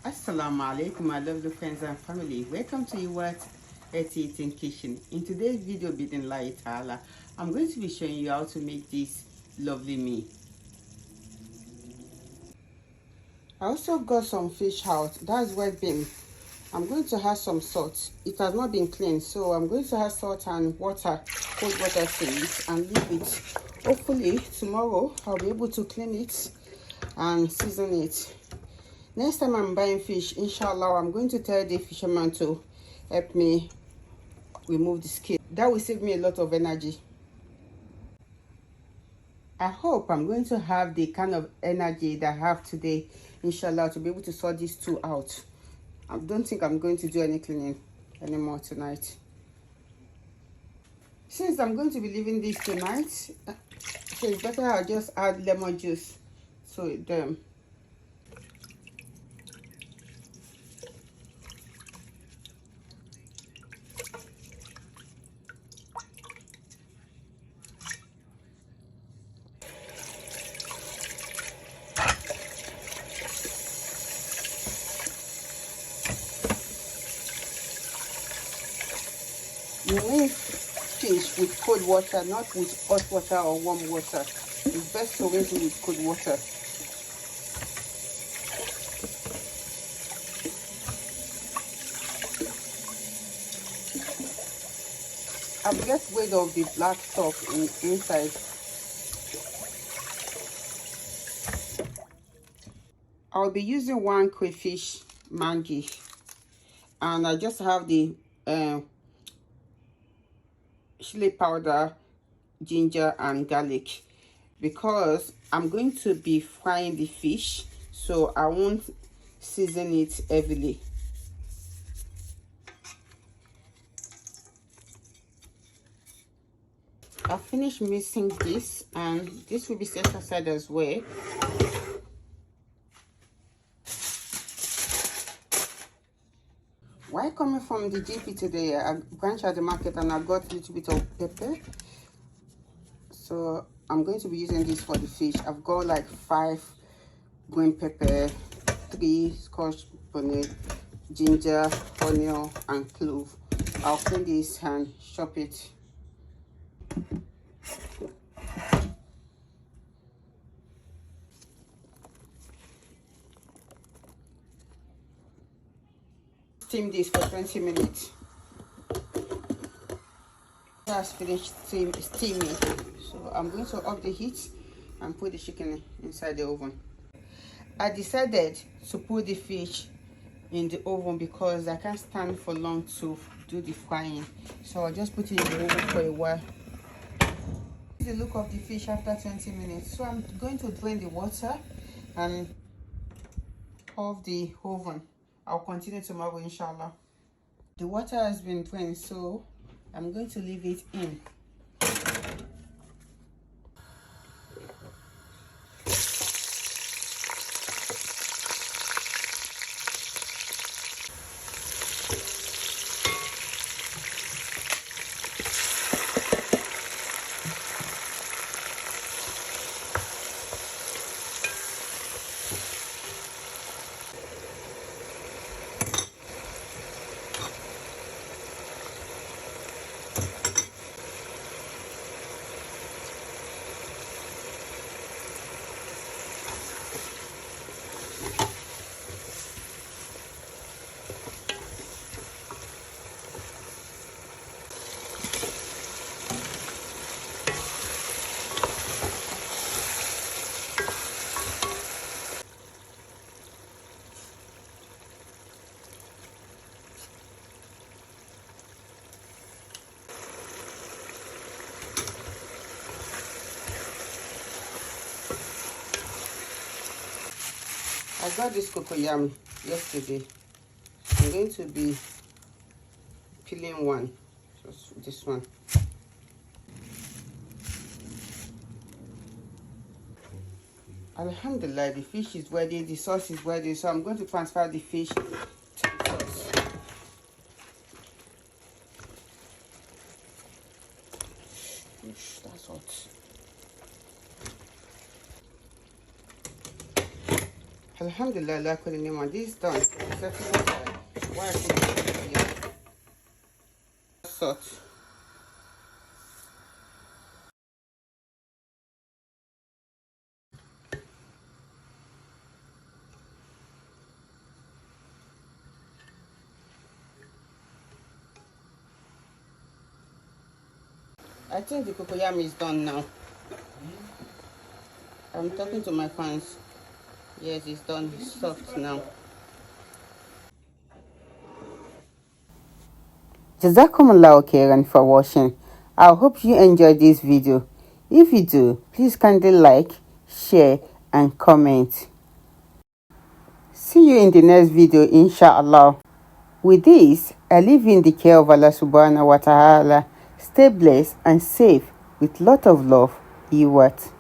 Assalamu alaikum, my lovely friends and family. Welcome to your eating kitchen. In today's video, bidinlahi ta'ala, I'm going to be showing you how to make this lovely meal. I also got some fish out. That's white bean. I'm going to add some salt. It has not been cleaned, so I'm going to add salt and water, cold water to it, and leave it. Hopefully tomorrow I'll be able to clean it and season it. Next time I'm buying fish, inshallah, I'm going to tell the fisherman to help me remove the skin. That will save me a lot of energy. I hope I'm going to have the kind of energy that I have today, inshallah, to be able to sort these two out. I don't think I'm going to do any cleaning anymore tonight. Since I'm going to be leaving this tonight, so it's better I'll just add lemon juice to them. You rinse fish with cold water, not with hot water or warm water. It's best to rinse it with cold water. I've get rid of the black stuff inside. I'll be using one crayfish mangi, and I just have the chili powder, ginger and garlic, because I'm going to be frying the fish, so I won't season it heavily. I've finished mixing this, and this will be set aside as well. While coming from the GP today, I branched at the market and I got a little bit of pepper. So I'm going to be using this for the fish. I've got like 5 green pepper, 3 scotch bonnet, ginger, onion and clove. I'll clean this and chop it. Steam this for 20 minutes. That's finished steaming, so I'm going to up the heat and put the chicken inside the oven. I decided to put the fish in the oven because I can't stand for long to do the frying, so I'll just put it in the oven for a while. This is the look of the fish after 20 minutes. So I'm going to drain the water and off the oven. I'll continue tomorrow, inshallah. The water has been drained, so I'm going to leave it in. I got this coco yam yesterday. I'm going to be peeling one, just this one. Alhamdulillah, the fish is ready, the sauce is ready, so I'm going to transfer the fish to the sauce. That's hot. Alhamdulillah, this is done. Salt. I think the cocoyam is done now. I'm talking to my fans. Yes, it's done. It's soft now. Jazakumullah khairan for watching. I hope you enjoyed this video. If you do, please kindly like, share and comment. See you in the next video, inshallah. With this, I leave you in the care of Allah subhanahu wa ta'ala. Stay blessed and safe with lot of love. You what?